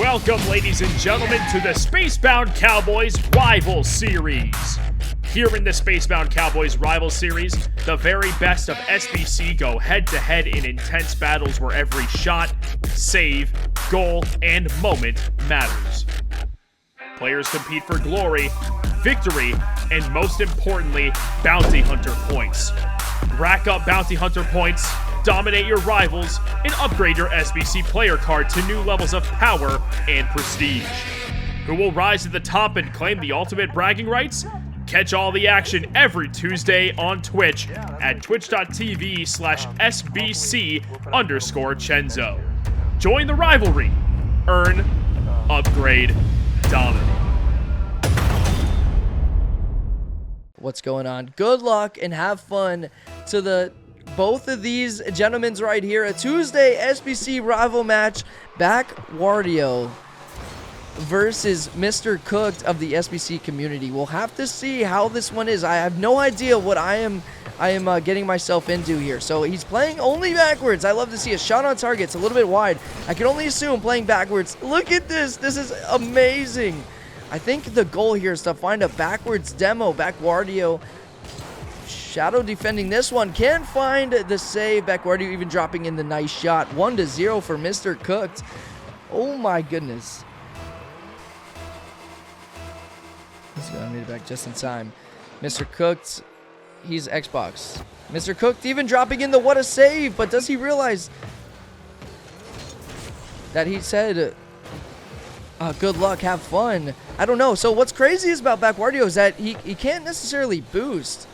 Welcome, ladies and gentlemen, to the Spacebound Cowboys Rival Series. Here in the Spacebound Cowboys Rival Series, the very best of SBC go head-to-head in intense battles where every shot, save, goal, and moment matters. Players compete for glory, victory, and most importantly, bounty hunter points. Rack up bounty hunter points, dominate your rivals, and upgrade your SBC player card to new levels of power and prestige. Who will rise to the top and claim the ultimate bragging rights? Catch all the action every Tuesday on Twitch at twitch.tv/SBC_Chenzo. Join the rivalry. Earn, upgrade, dominate. What's going on? Good luck and have fun to both of these gentlemen's right here. A Tuesday SBC rival match. Backwardio versus MrCooked of the SBC community. We'll have to see how this one is. I have no idea what I am getting myself into here. So he's playing only backwards. I love to see a shot on target. It's a little bit wide. I can only assume playing backwards. Look at this. This is amazing. I think the goal here is to find a backwards demo. Backwardio shadow defending this one. Can't find the save. Backwardio even dropping in the nice shot. 1-0 for MrCooked. Oh my goodness. He's going to need it back just in time. MrCooked, he's Xbox. MrCooked even dropping in the what a save, but does he realize that he said, good luck, have fun? I don't know. So what's crazy is about Backwardio is that he can't necessarily boost.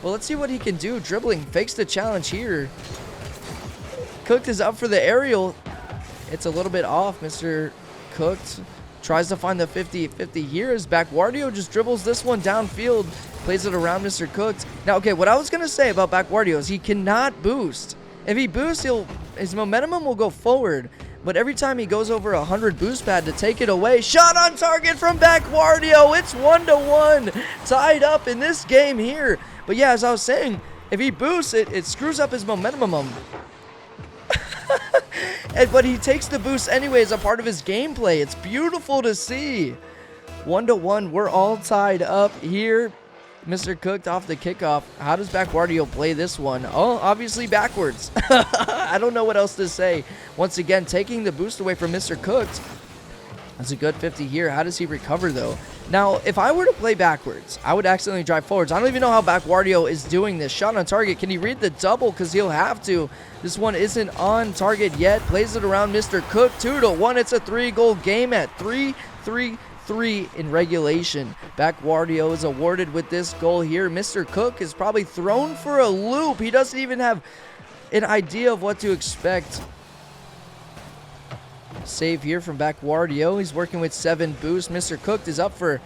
Well, let's see what he can do. Dribbling, fakes the challenge here. Cooked is up for the aerial. It's a little bit off. MrCooked tries to find the 50-50 here as Backwardio just dribbles this one downfield, plays it around MrCooked. Now, okay, what I was going to say about Backwardio is he cannot boost. If he boosts, his momentum will go forward. But every time he goes over 100 boost pad to take it away, shot on target from Backwardio. It's 1-1, tied up in this game here. But yeah, as I was saying, if he boosts, it screws up his momentum. But he takes the boost anyway as a part of his gameplay. It's beautiful to see. 1-1, we're all tied up here. MrCooked off the kickoff. How does Backwardio play this one? Oh, obviously backwards. I don't know what else to say. Once again, taking the boost away from MrCooked. That's a good 50 here. How does he recover, though? Now, if I were to play backwards, I would accidentally drive forwards. I don't even know how Backwardio is doing this. Shot on target. Can he read the double? Because he'll have to. This one isn't on target yet. Plays it around MrCooked. 2-1. It's a 3-goal game at 3-3. In regulation. Backwardio is awarded with this goal here. MrCooked is probably thrown for a loop. He doesn't even have an idea of what to expect. Save here from Backwardio. He's working with 7 boosts. MrCooked is up for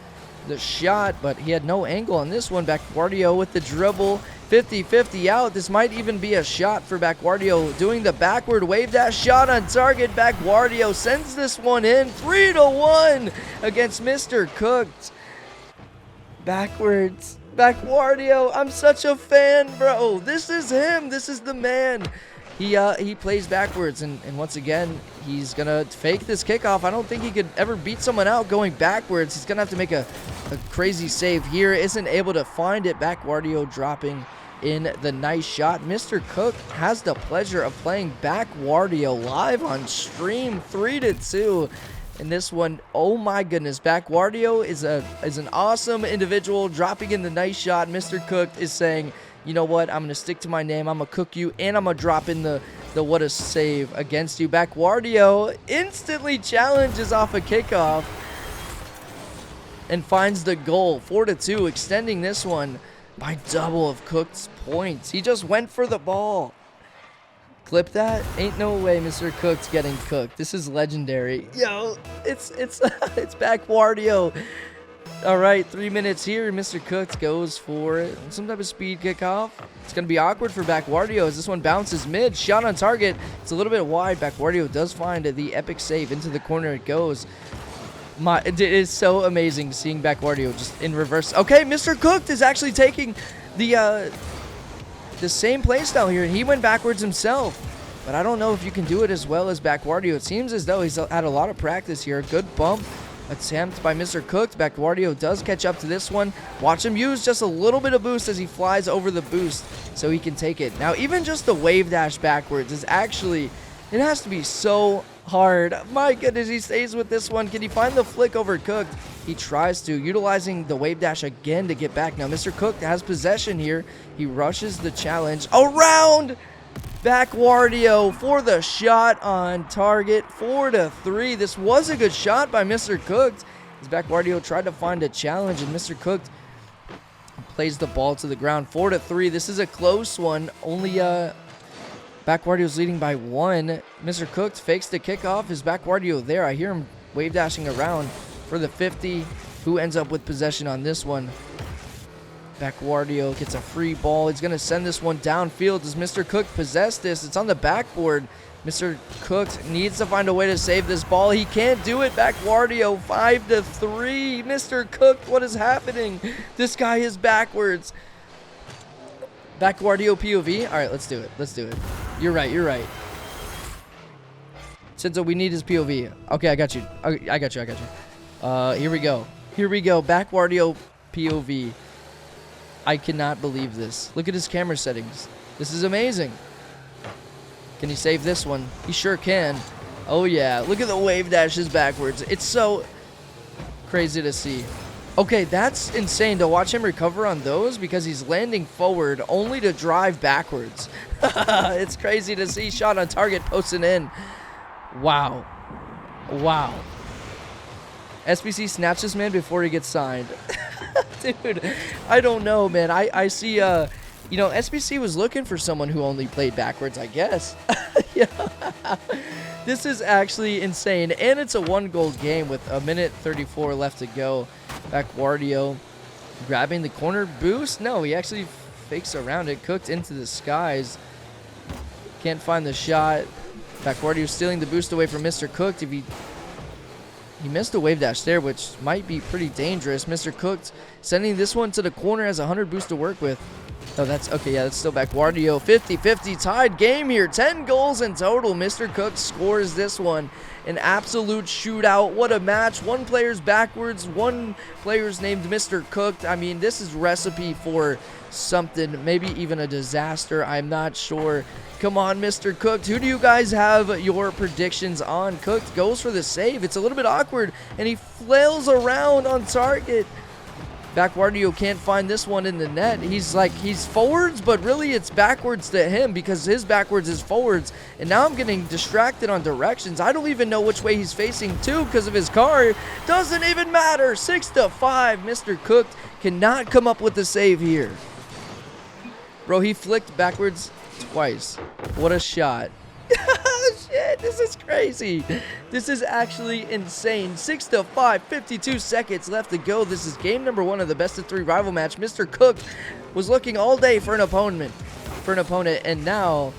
the shot, but he had no angle on this one. Backwardio with the dribble. 50-50 out. This might even be a shot for Backwardio. Doing the backward wave dash shot on target. Backwardio sends this one in. 3-1 against MrCooked. Backwards. Backwardio. I'm such a fan, bro. This is him. This is the man. He plays backwards, and once again, he's going to fake this kickoff. I don't think he could ever beat someone out going backwards. He's going to have to make a crazy save here. Isn't able to find it. Backwardio dropping in the nice shot. MrCooked has the pleasure of playing Backwardio live on stream. 3-2 in this one. Oh my goodness. Backwardio is an awesome individual, dropping in the nice shot. MrCooked is saying, you know what, I'm going to stick to my name. I'm going to cook you, and I'm going to drop in the what a save against you. Backwardio instantly challenges off a kickoff and finds the goal. 4-2, extending this one by double of Cooked's points. He just went for the ball. Clip that. Ain't no way MrCooked's getting cooked. This is legendary. Yo, it's Backwardio. All right, 3 minutes here. MrCooked goes for some type of speed kickoff. It's going to be awkward for Backwardio as this one bounces mid. Shot on target. It's a little bit wide. Backwardio does find the epic save. Into the corner it goes. It is so amazing seeing Backwardio just in reverse. Okay, MrCooked is actually taking the same playstyle here, and he went backwards himself. but I don't know if you can do it as well as Backwardio. It seems as though he's had a lot of practice here. Good bump attempt by MrCooked. Backwardio does catch up to this one. Watch him use just a little bit of boost as he flies over the boost so he can take it. Now, even just the wave dash backwards is actually, it has to be so hard. My goodness, he stays with this one. Can he find the flick over Cooked? He tries to, utilizing the wave dash again to get back. Now, MrCooked has possession here. He rushes the challenge around Backwardio for the shot on target. 4-3. This was a good shot by MrCooked as Backwardio tried to find a challenge, and MrCooked plays the ball to the ground. 4-3. This is a close one. Only Backwardio's leading by 1. MrCooked fakes the kickoff. Is Backwardio there? I hear him wave dashing around for the 50. Who ends up with possession on this one? Backwardio gets a free ball. He's going to send this one downfield. Does MrCooked possess this? It's on the backboard. MrCooked needs to find a way to save this ball. He can't do it. Backwardio 5-3. MrCooked, what is happening? This guy is backwards. Backwardio POV. All right, let's do it. Let's do it. You're right. You're right. Sinzo, we need his POV. Okay, I got you. I got you. I got you. Here we go. Here we go. Backwardio POV. I cannot believe this. Look at his camera settings. This is amazing. Can he save this one? He sure can. Oh, yeah. Look at the wave dashes backwards. It's so crazy to see. Okay, that's insane to watch him recover on those because he's landing forward only to drive backwards. It's crazy to see. Shot on target posted in. Wow. Wow. SBC snaps this man before he gets signed. Dude, I don't know, man. I see, you know, SBC was looking for someone who only played backwards, I guess. Yeah. This is actually insane. And it's a 1-goal game with 1:34 left to go. Backwardio grabbing the corner boost. No, he actually fakes around it. Cooked into the skies. Can't find the shot. Backwardio stealing the boost away from MrCooked. If he missed a wave dash there, which might be pretty dangerous. MrCooked sending this one to the corner, has 100 boost to work with. Oh, that's okay. Yeah, that's still Backwardio. 50-50 tied game here. 10 goals in total. MrCooked scores this one. An absolute shootout. What a match. One player's backwards. One player's named MrCooked. I mean, this is recipe for something. Maybe even a disaster. I'm not sure. Come on, MrCooked. Who do you guys have your predictions on? Cooked goes for the save. It's a little bit awkward, and he flails around on target. Backwardio can't find this one in the net. He's forwards, but really it's backwards to him because his backwards is forwards. And now I'm getting distracted on directions. I don't even know which way he's facing to because of his car. Doesn't even matter. 6-5. MrCooked cannot come up with the save here. Bro, he flicked backwards twice. What a shot. Shit, this is crazy. This is actually insane. 6-5, 52 seconds left to go. This is game number 1 of the best of 3 rival match. MrCooked was looking all day for an opponent, and now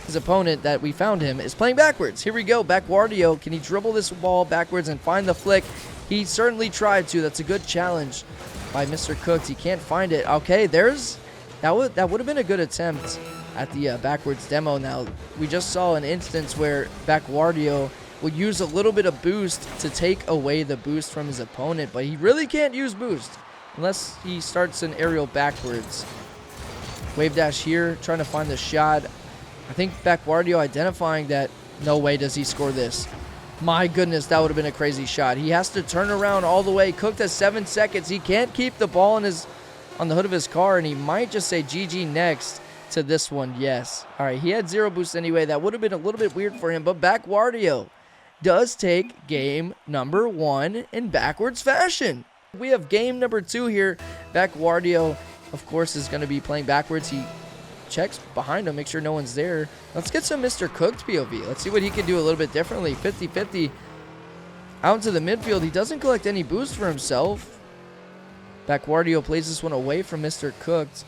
his opponent that we found him is playing backwards. Here we go. Backwardio, can he dribble this ball backwards and find the flick? He certainly tried to. That's a good challenge by MrCooked. He can't find it. Okay, that would have been a good attempt at the backwards demo. Now, we just saw an instance where Backwardio would use a little bit of boost to take away the boost from his opponent, but he really can't use boost unless he starts an aerial backwards. Wave dash here, trying to find the shot. I think Backwardio identifying that no way does he score this. My goodness, that would have been a crazy shot. He has to turn around all the way. Cooked has 7 seconds. He can't keep the ball on the hood of his car, and he might just say GG next to this one. Yes. All right, he had 0 boost anyway. That would have been a little bit weird for him, but Backwardio does take game number 1 in backwards fashion. We have game number 2 here. Backwardio, of course, is going to be playing backwards. He checks behind him, make sure no one's there. Let's get some MrCooked POV. Let's see what he can do a little bit differently. 50-50 out into the midfield. He doesn't collect any boost for himself. Backwardio plays this one away from MrCooked.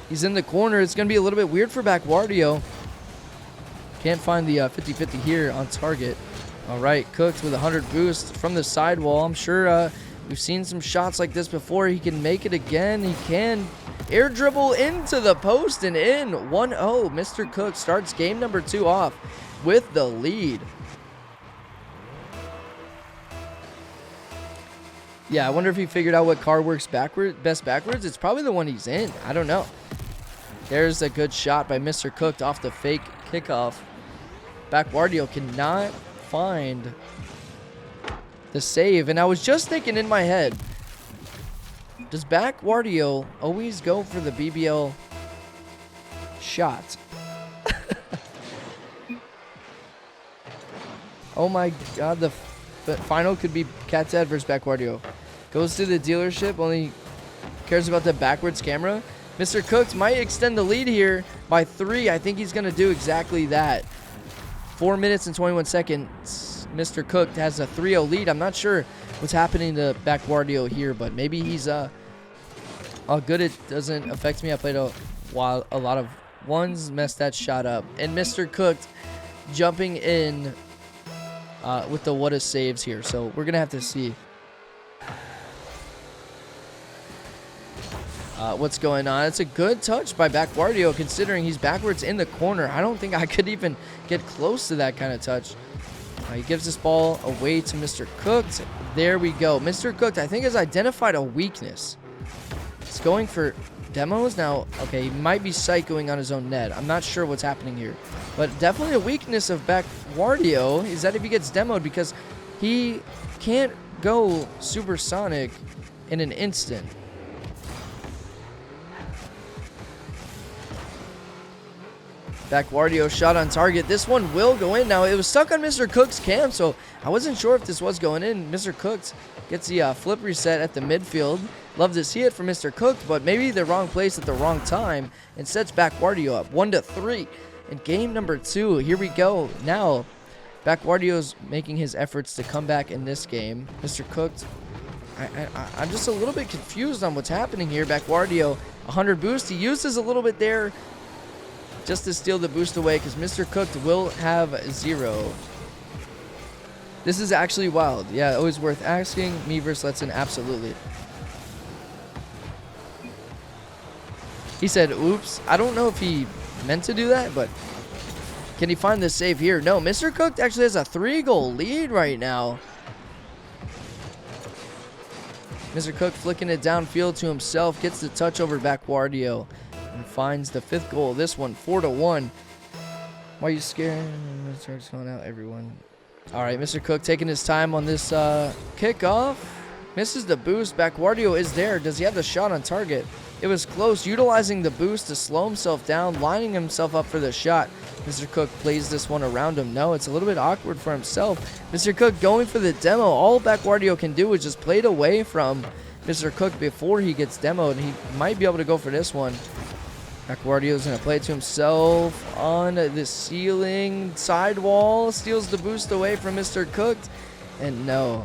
He's in the corner. It's going to be a little bit weird for Backwardio. Can't find the 50-50 here on target. All right, Cooked with 100 boost from the sidewall. I'm sure we've seen some shots like this before. He can make it again. He can. Air dribble into the post and in. 1-0. MrCooked starts game number 2 off with the lead. Yeah, I wonder if he figured out what car works best backwards. It's probably the one he's in. I don't know. There's a good shot by MrCooked off the fake kickoff. Backwardio cannot find the save. And I was just thinking in my head, does Backwardio always go for the BBL shot? Oh my God, the final could be Cat's Head versus Backwardio. Goes to the dealership, only cares about the backwards camera. MrCooked might extend the lead here by 3. I think he's going to do exactly that. 4 minutes and 21 seconds. MrCooked has a 3-0 lead. I'm not sure what's happening to Backwardio here, but maybe he's all good. It doesn't affect me. I played a lot of ones, messed that shot up. And MrCooked jumping in with the what a saves here. So we're going to have to see what's going on. It's a good touch by Backwardio considering he's backwards in the corner. I don't think I could even get close to that kind of touch. He gives this ball away to MrCooked. There we go. MrCooked, I think, has identified a weakness. He's going for demos now. Okay, he might be psychoing on his own net. I'm not sure what's happening here. But definitely a weakness of Backwardio is that if he gets demoed, because he can't go supersonic in an instant. Backwardio shot on target. This one will go in. Now, it was stuck on MrCooked's cam, so I wasn't sure if this was going in. MrCooked gets the flip reset at the midfield. Love to see it from MrCooked, but maybe the wrong place at the wrong time and sets Backwardio up 1-3 in game number 2. Here we go. Now, Backwardio's making his efforts to come back in this game. MrCooked, I'm just a little bit confused on what's happening here. Backwardio, 100 boost. He uses a little bit there just to steal the boost away because MrCooked will have 0. This is actually wild. Yeah, always worth asking. Me versus Letson, absolutely. He said, oops. I don't know if he meant to do that, but can he find the save here? No, MrCooked actually has a 3-goal lead right now. MrCooked flicking it downfield to himself, gets the touch over Backwardio and finds the 5th goal. This one, 4-1. Why are you scared? Starts calling out everyone. All right, MrCooked taking his time on this kickoff. Misses the boost. Backwardio is there. Does he have the shot on target? It was close, utilizing the boost to slow himself down, lining himself up for the shot. MrCooked plays this one around him. No, it's a little bit awkward for himself. MrCooked going for the demo. All Backwardio can do is just play it away from MrCooked before he gets demoed. He might be able to go for this one. Backwardio's going to play it to himself on the ceiling. Sidewall, steals the boost away from MrCooked. And no.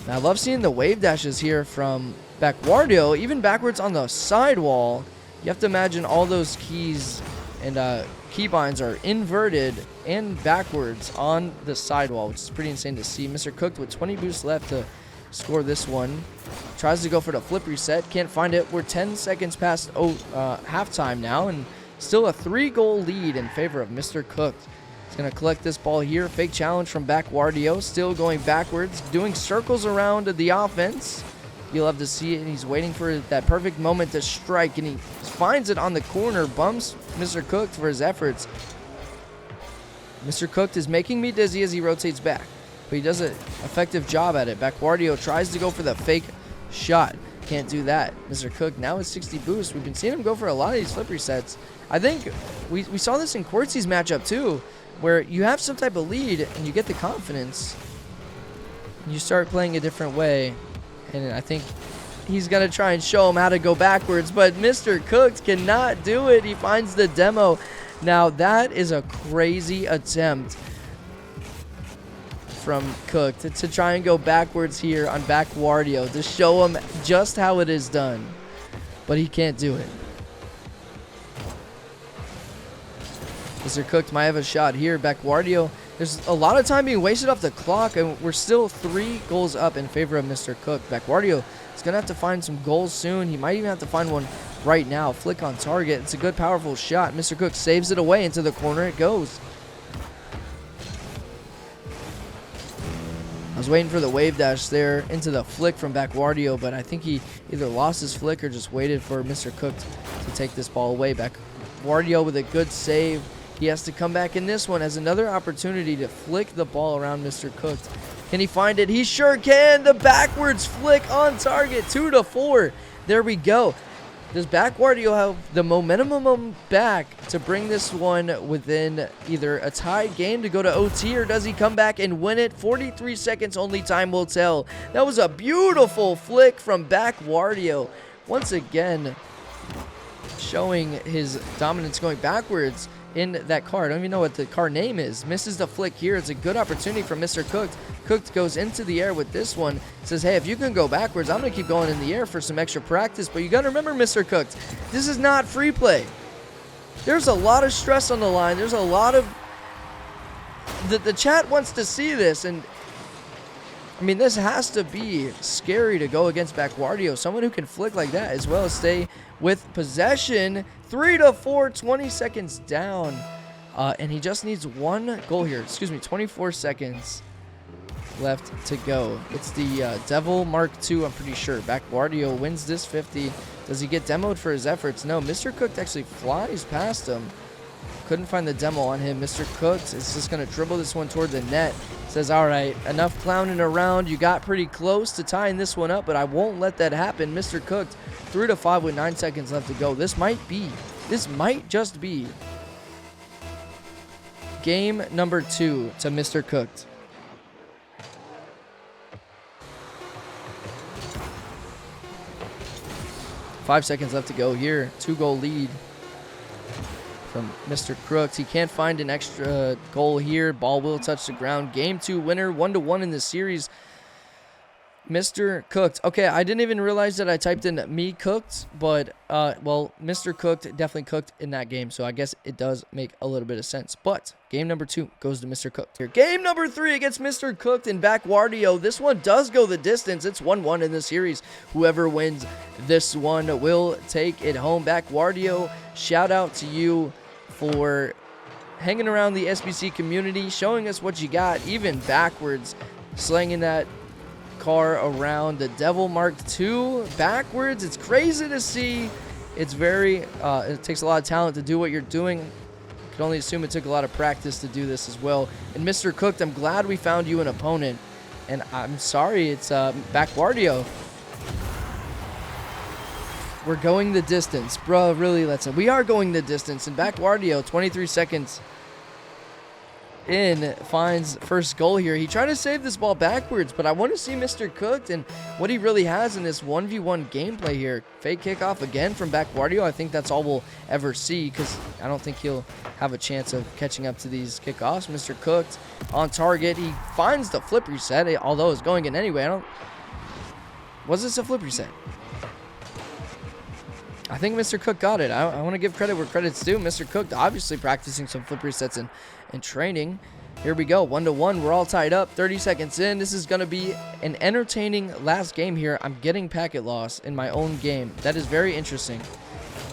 Now, I love seeing the wave dashes here from Backwardio, even backwards on the sidewall. You have to imagine all those keys and keybinds are inverted and backwards on the sidewall, which is pretty insane to see. MrCooked with 20 boosts left to score this one. Tries to go for the flip reset. Can't find it. We're 10 seconds past halftime now, and still a 3-goal lead in favor of MrCooked. He's going to collect this ball here. Fake challenge from Backwardio. Still going backwards, doing circles around the offense. You love to see it, and he's waiting for that perfect moment to strike, and he finds it on the corner. Bumps MrCooked for his efforts. MrCooked is making me dizzy as he rotates back, but he does an effective job at it. Backwardio tries to go for the fake shot. Can't do that. MrCooked now is 60 boost. We've been seeing him go for a lot of these flip resets. I think we saw this in Quartzy's matchup too, where you have some type of lead and you get the confidence and you start playing a different way. And I think he's going to try and show him how to go backwards, but MrCooked cannot do it. He finds the demo. Now, that is a crazy attempt from Cooked to try and go backwards here on Backwardio to show him just how it is done. But he can't do it. MrCooked might have a shot here. Backwardio, there's a lot of time being wasted off the clock, and we're still 3 goals up in favor of MrCooked. Backwardio is going to have to find some goals soon. He might even have to find one right now. Flick on target. It's a good, powerful shot. MrCooked saves it away. Into the corner it goes. I was waiting for the wave dash there into the flick from Backwardio, but I think he either lost his flick or just waited for MrCooked to take this ball away. Backwardio with a good save. He has to come back in this one, has another opportunity to flick the ball around MrCooked. Can he find it? He sure can. The backwards flick on target. 2-4. There we go. Does Backwardio have the momentum back to bring this one within either a tied game to go to OT, or does he come back and win it? 43 seconds only, time will tell. That was a beautiful flick from Backwardio. Once again, showing his dominance going backwards in that car. I don't even know what the car name is. Misses the flick here. It's a good opportunity for MrCooked. Cooked goes into the air with this one. Says, hey, if you can go backwards, I'm going to keep going in the air for some extra practice. But you got to remember, MrCooked, this is not free play. There's a lot of stress on the line. There's a lot of... The chat wants to see this. And, I mean, this has to be scary to go against Backwardio. Someone who can flick like that, as well as stay with possession. 3-4, 20 seconds down. And he just needs one goal here. Excuse me, 24 seconds left to go. It's the Devil Mark II, I'm pretty sure. Backwardio wins this 50. Does he get demoed for his efforts? No, MrCooked actually flies past him. Couldn't find the demo on him. MrCooked is just going to dribble this one toward the net. Says, all right, enough clowning around. You got pretty close to tying this one up, but I won't let that happen. MrCooked, 3-5 with 9 seconds left to go. This might just be game number 2 to MrCooked. 5 seconds left to go here. 2-goal lead from MrCooked. He can't find an extra goal here. Ball will touch the ground. Game 2 winner. 1-1 in this series. MrCooked. Okay, I didn't even realize that I typed in me cooked, but, well, MrCooked definitely cooked in that game, so I guess it does make a little bit of sense. But game number 2 goes to MrCooked here. Game number 3 against MrCooked and Backwardio. This one does go the distance. It's 1-1 in the series. Whoever wins this one will take it home. Backwardio, shout out to you for hanging around the SBC community, showing us what you got, even backwards, slanging that car around the Devil Mark II backwards. It's crazy to see. It's very it takes a lot of talent to do what you're doing. I can only assume it took a lot of practice to do this as well. And MrCooked, I'm glad we found you an opponent, and I'm sorry it's Backwardio. We're going the distance, bro. Really, we are going the distance. And Backwardio, 23 seconds in, finds first goal here. He tried to save this ball backwards, but I want to see MrCooked and what he really has in this 1v1 gameplay here. Fake kickoff again from Backwardio. I think that's all we'll ever see, because I don't think he'll have a chance of catching up to these kickoffs. MrCooked on target. He finds the flip reset, although it's going in anyway. Was this a flip reset? I think MrCooked got it. I want to give credit where credit's due. MrCooked obviously practicing some flip resets in training. Here we go, 1-1. We're all tied up. 30 seconds in. This is going to be an entertaining last game here. I'm getting packet loss in my own game. That is very interesting.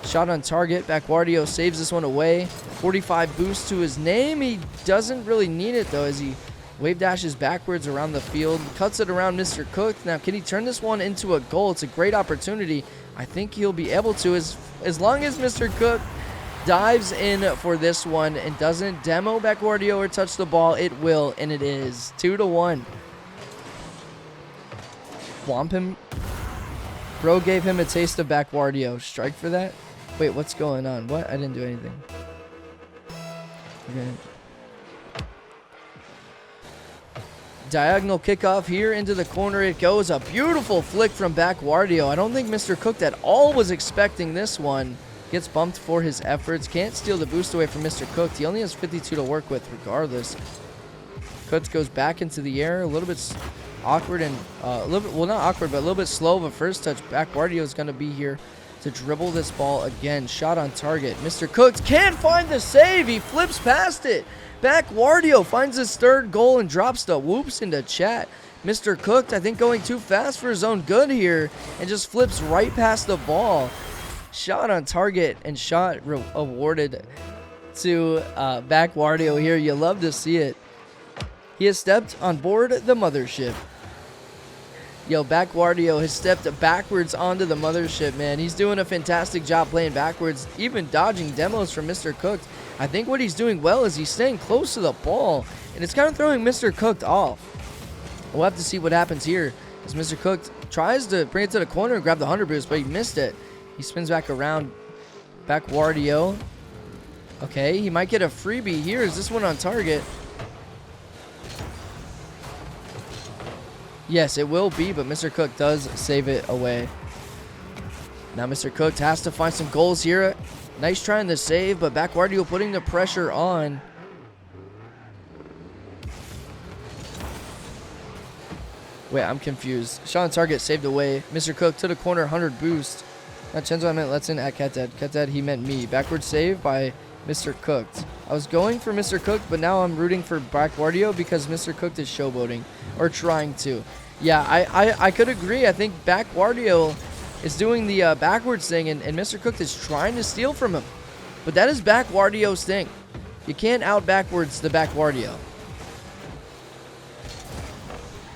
Shot on target. Backwardio saves this one away. 45 boost to his name. He doesn't really need it, though, as he wave dashes backwards around the field. Cuts it around MrCooked. Now, can he turn this one into a goal? It's a great opportunity. I think he'll be able to, as long as MrCooked dives in for this one and doesn't demo Backwardio or touch the ball. It will, and it is 2-1. Womp him. Bro gave him a taste of Backwardio. Strike for that? Wait, what's going on? What? I didn't do anything. Okay. Diagonal kickoff here into the corner it goes. A beautiful flick from Backwardio. I don't think MrCooked at all was expecting this one. Gets bumped for his efforts. Can't steal the boost away from MrCooked. He only has 52 to work with regardless. Cooked goes back into the air. A little bit awkward and a little bit, well, not awkward, but a little bit slow of a first touch. Backwardio is going to be here to dribble this ball again. Shot on target. MrCooked can't find the save. He flips past it. Backwardio finds his third goal and drops the whoops into chat. MrCooked, I think, going too fast for his own good here and just flips right past the ball. Shot on target and shot awarded to Backwardio here. You love to see it. He has stepped on board the mothership. Yo, Backwardio has stepped backwards onto the mothership, man. He's doing a fantastic job playing backwards, even dodging demos from MrCooked. I think what he's doing well is he's staying close to the ball, and it's kind of throwing MrCooked off. We'll have to see what happens here as MrCooked tries to bring it to the corner and grab the 100 boost, but he missed it. He spins back around. Backwardio. Okay, he might get a freebie here. Is this one on target? Yes, it will be, but MrCooked does save it away. Now MrCooked has to find some goals here. Nice trying to save, but Backwardio putting the pressure on. Wait, I'm confused. Shot on target, saved away. MrCooked to the corner, 100 boost. Not Chenzo, I meant let's in at CatDad. CatDad, he meant me. Backward save by MrCooked. I was going for MrCooked, but now I'm rooting for Backwardio because MrCooked is showboating. Or trying to. Yeah, I could agree. I think Backwardio is doing the backwards thing, and MrCooked is trying to steal from him. But that is Backwardio's thing. You can't out backwards the Backwardio.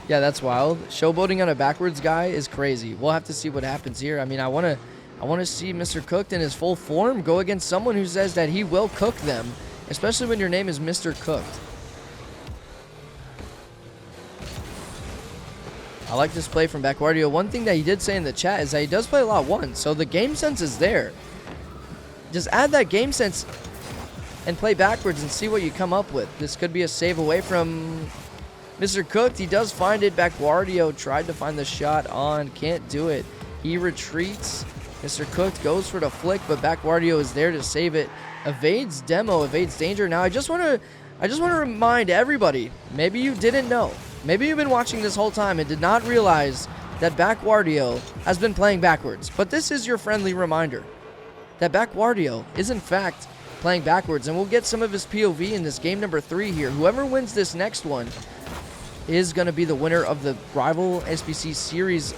Yeah, that's wild. Showboating on a backwards guy is crazy. We'll have to see what happens here. I mean, I want to see MrCooked in his full form go against someone who says that he will cook them, especially when your name is MrCooked. I like this play from Backwardio. One thing that he did say in the chat is that he does play a lot one, so the game sense is there. Just add that game sense and play backwards and see what you come up with. This could be a save away from MrCooked. He does find it. Backwardio tried to find the shot on. Can't do it. He retreats. MrCooked goes for the flick, but Backwardio is there to save it. Evades demo, evades danger. Now I just want to remind everybody, maybe you didn't know. Maybe you've been watching this whole time and did not realize that Backwardio has been playing backwards. But this is your friendly reminder that Backwardio is in fact playing backwards, and we'll get some of his POV in this game number 3 here. Whoever wins this next one is going to be the winner of the Rival SBC Series.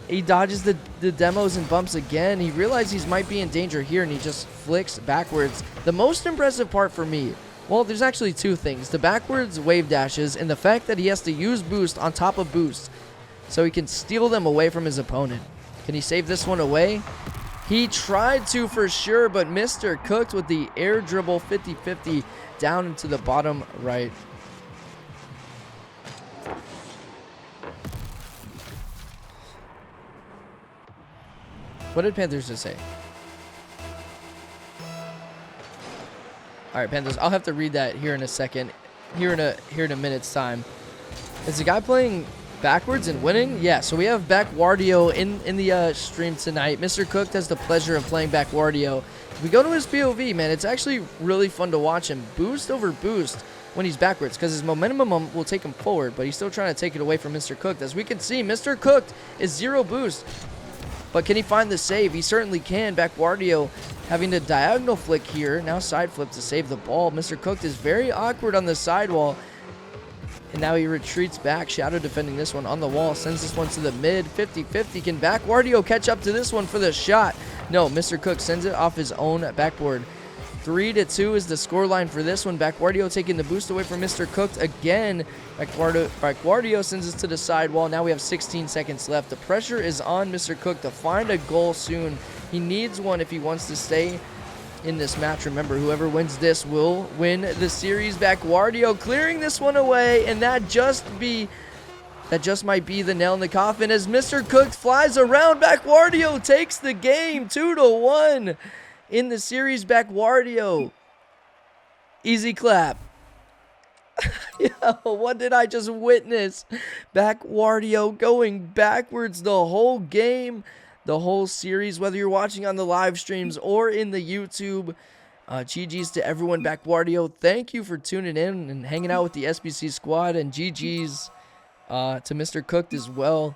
He dodges the demos and bumps again. He realizes he might be in danger here, and he just flicks backwards. The most impressive part for me, well, there's actually two things. The backwards wave dashes and the fact that he has to use boost on top of boost so he can steal them away from his opponent. Can he save this one away? He tried to for sure, but MrCooked with the air dribble 50-50 down into the bottom right. What did Panthers just say? All right, Panthers. I'll have to read that here in a second. Here in a minute's time. Is the guy playing backwards and winning? Yeah. So we have Backwardio in the stream tonight. MrCooked has the pleasure of playing Backwardio. If we go to his POV, man, it's actually really fun to watch him boost over boost when he's backwards, because his momentum will take him forward, but he's still trying to take it away from MrCooked. As we can see, MrCooked is 0 boost. But can he find the save? He certainly can. Backwardio having to diagonal flick here. Now side flip to save the ball. MrCooked is very awkward on the sidewall. And now he retreats back. Shadow defending this one on the wall. Sends this one to the mid. 50-50. Can Backwardio catch up to this one for the shot? No, MrCooked sends it off his own backboard. 3-2 is the scoreline for this one. Backwardio taking the boost away from MrCooked again. Backwardio sends it to the sidewall. Now we have 16 seconds left. The pressure is on MrCooked to find a goal soon. He needs one if he wants to stay in this match. Remember, whoever wins this will win the series. Backwardio clearing this one away, and that just might be the nail in the coffin as MrCooked flies around. Backwardio takes the game 2-1. In the series, Backwardio. Easy clap. Yo, what did I just witness? Backwardio going backwards the whole game, the whole series, whether you're watching on the live streams or in the YouTube. GG's to everyone. Backwardio, thank you for tuning in and hanging out with the SBC squad, and GG's to MrCooked as well.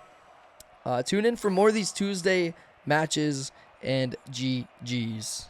Tune in for more of these Tuesday matches, and GG's.